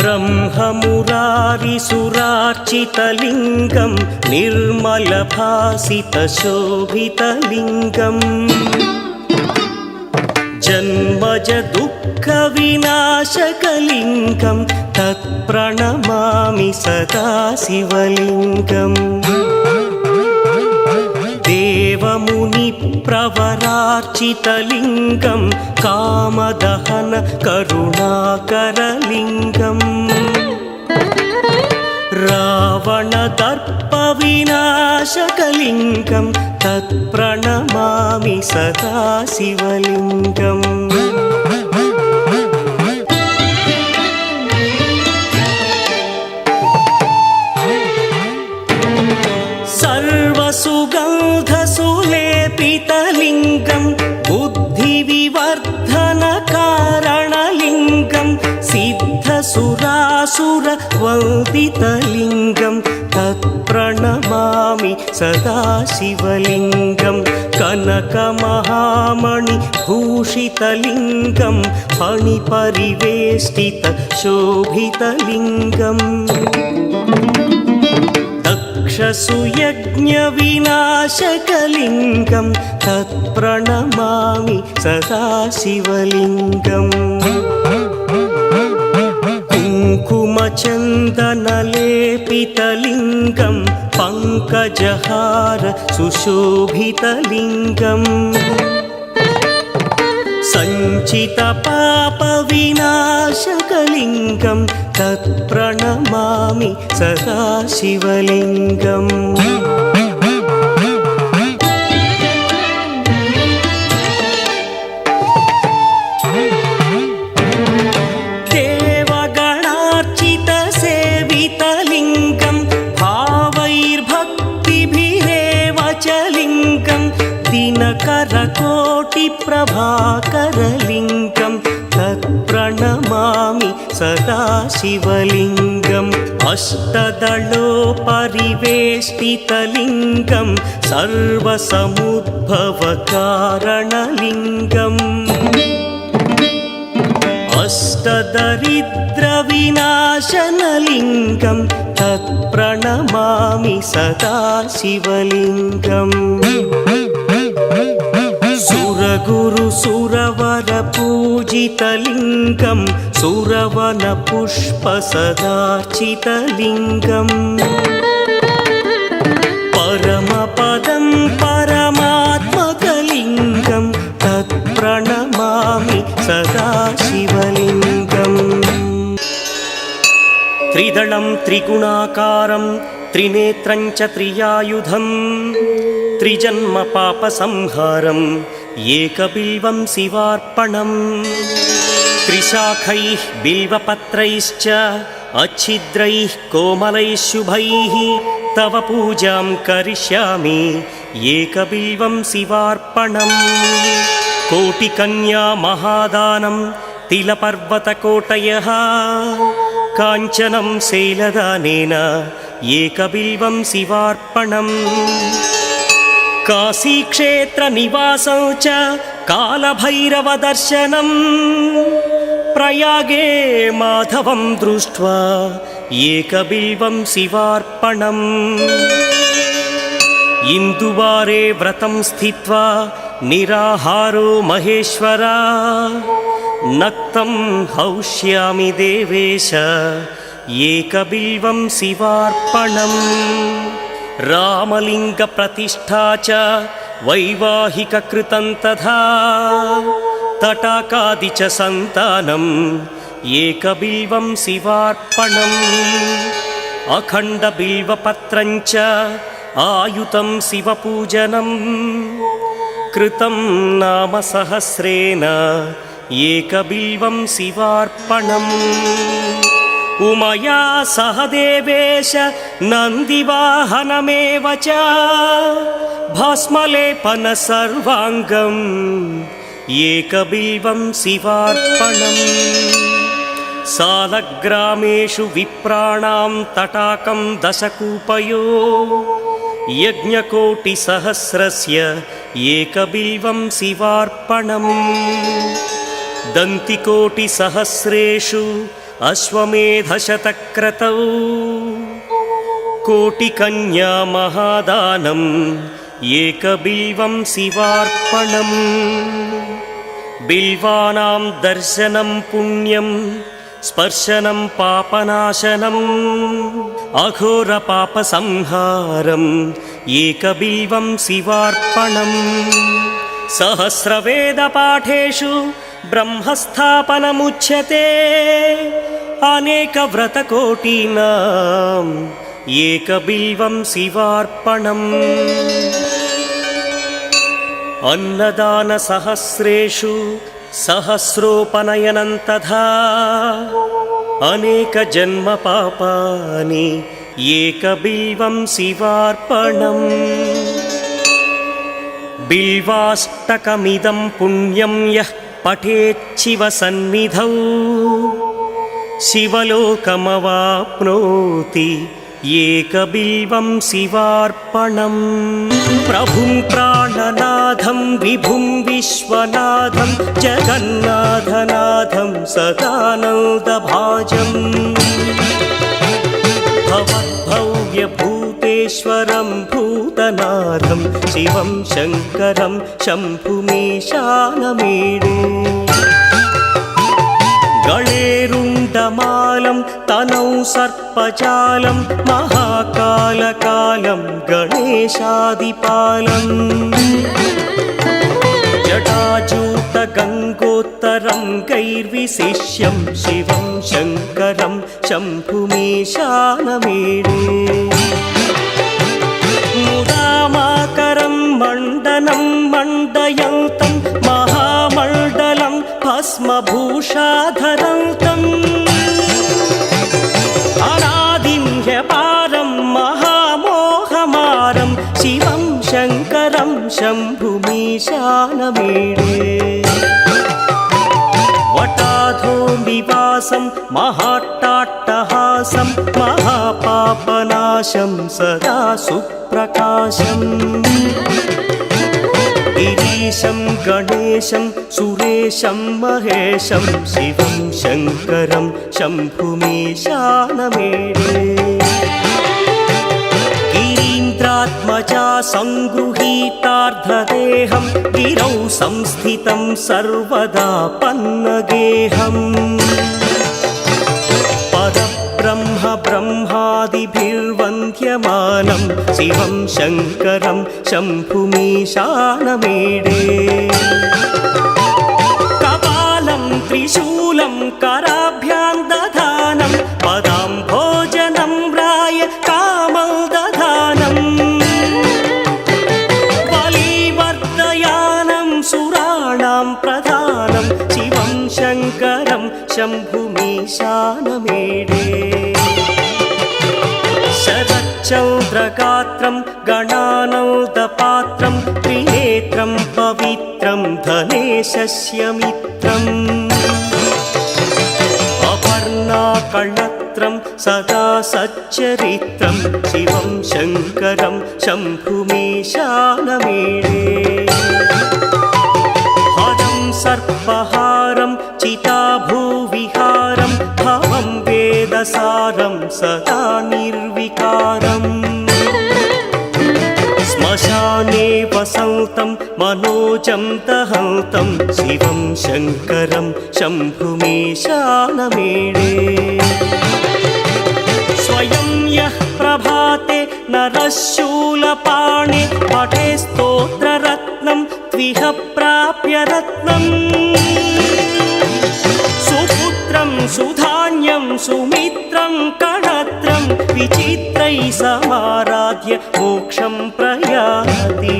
ब्रह्ममुरारिसुरार्चितलिङ्गं निर्मलभासितशोभितलिङ्गम् जन्मज दुःखविनाशकलिङ्गं तत्प्रणमामि सदा शिवलिङ्गम् देवमुनिप्रवरार्चितलिङ्गं कामदहन करुणाकरलिङ्गम् रावणदर्पविनाशकलिङ्गं तत्प्रणमामि सदा शिवलिङ्गम् सर्वसुगन्धसुलेपितलिङ्गं बुद्धिविवर्धनकारणलिङ्गं सिद्धसुरासुरवन्दितलिङ्गं तत्प्रणमामि सदा शिवलिङ्गं कनकमहामणिभूषितलिङ्गं फणिपरिवेष्टितशोभितलिङ्गम् दक्षसुयज्ञविनाशकलिङ्गं तत्प्रणमामि सदा शिवलिङ्गम् कुङ्कुमचन्दनलेपितलिङ्गं पङ्कजहार सुशोभितलिङ्गम् सञ्चितपापविनाशकलिङ्गं तत्प्रणमामि सदा शिवलिङ्गम् देवगणार्चितसेवितलिङ्गं भावैर्भक्तिभिरेव च लिङ्गं दिनकरकोटिप्रभाकरलिङ्गं तत्प्रणमामि सदा शिवलिङ्गम् अष्टदलोपरिवेष्टितलिङ्गं सर्वसमुद्भवकारणलिङ्गम् अष्टदरिद्रविनाशनलिङ्गं तत्प्रणमामि सदा शिवलिङ्गम् सुरगुरुसुरवरपूजितलिङ्गं सुरवनपुष्पसदार्चितलिङ्गम् परमपदं परमात्मकलिङ्गं तत्प्रणमामि सदा शिवलिङ्गम् त्रिदलं त्रिगुणाकारं त्रिनेत्रं च त्रियायुधं त्रिजन्मपापसंहारम् एकबिल्वं शिवार्पणम् त्रिशाखैः बिल्वपत्रैश्च अच्छिद्रैः कोमलैः शुभैः तव पूजां करिष्यामि एकबिल्वं शिवार्पणम् कोटिकन्या महादानं तिलपर्वतकोटयः काञ्चनं शैलदानेन एकबिल्वं शिवार्पणम् काशीक्षेत्रनिवासं च कालभैरवदर्शनं प्रयागे माधवं दृष्ट्वा एकबिल्वं शिवार्पणम् इन्दुवारे व्रतं स्थित्वा निराहारो महेश्वरा नक्तं हौष्यामि देवेश एकबिल्वं शिवार्पणम् रामलिङ्गप्रतिष्ठा च वैवाहिककृतं तथा तटाकादि च सन्तानम् एकबिल्वं शिवार्पणम् अखण्डबिल्वपत्रं च आयुतं शिवपूजनं कृतं नाम सहस्रेण एकबिल्वं शिवार्पणम् उमया सह देवेश नन्दिवाहनमेव च भस्मलेपन सर्वाङ्गम् एकबिल्वं शिवार्पणम् सालग्रामेषु विप्राणां तटाकं दशकूपयो यज्ञकोटिसहस्रस्य एकबिल्वं शिवार्पणम् दन्तिकोटिसहस्रेषु अश्वमेधशतक्रतौ कोटिकन्या महादानम् एकबिल्वं शिवार्पणम् बिल्वानां दर्शनं पुण्यं स्पर्शनं पापनाशनम् अघोरपापसंहारम् एकबिल्वं शिवार्पणम् सहस्रवेदपाठेषु ब्रह्मस्थापनमुच्यते अनेकव्रतकोटीनाम् एकबिल्वं शिवार्पणम् अन्नदानसहस्रेषु सहस्रोपनयनं तथा अनेकजन्मपापानि एकबिल्वं शिवार्पणम् बिल्वाष्टकमिदं पुण्यं यः पठेच्छिवसन्निधौ शिवलोकमवाप्नोति एकबिल्वं शिवार्पणम् प्रभुं प्राणनाथं विभुं विश्वनाथं जगन्नाथनाथं सदानन्दभाजम् भवद्भव्यभूतेश्वरं भूतनाथं शिवं शङ्करं शम्भुमीशानमीडे गणेरुण्डमालं तनौ सर्पजालं महाकालकालं गणेशादिपालम् जटाजूटगङ्गोत्तरं गैर्विशिष्यं शिवं शङ्करं शम्भुमीशानमीडे मुदामाकरं मण्डनं मण्डयन्तं महामण्डलं भस्मभूषाधरन्तम् अनादिं ह्यपारं महामोहमारं शिवं शङ्करं शम्भुमीशानमीडे वटाधो निवासं महाट्टाट्टहासं महापापनाशं सदा सुप्रकाशम् गिरीशं गणेशं सुरेशं महेशं शिवं शङ्करं शम्भुमीशानमीडे गिरीन्द्रात्मजा सङ्गृहीतार्धदेहं गिरौ संस्थितं सर्वदा पन्नगेहम् परब्रह्म ब्रह्मादिभिर्वन्द्यमानं शिवं शङ्करं शम्भुमीशानमीडे कपालं त्रिशूलं कराभ्यां दधानं पदाम्भोजनं राय कामं दधानम् बलिवर्धयानं सुराणां प्रधानं शिवं शङ्करं शम्भुमीशानमीडे शरच्चन्द्रगात्रं गणानौदपात्रं त्रिनेत्रं पवित्रं धनेशस्य मित्रम् अपर्णाकळत्रं सदा सच्चरित्रं शिवं शङ्करं शम्भुमीशानमीडे हरं सर्पहारं चिताभूविहारं भवं वेदसारं सदा निर्विकारम् श्मशाने वसन्तं मनोजं दहन्तं शिवं शङ्करं शम्भुमीशानमीडे स्वयं यः प्रभाते नरः शूलपाणे पठे स्तोत्ररत्नं त्विह प्राप्य रत्नम् सुपुत्रं सुधान्यं सुमित्रं कणत्रं विचित्रैः समाराध्य मोक्षं प्रयाति।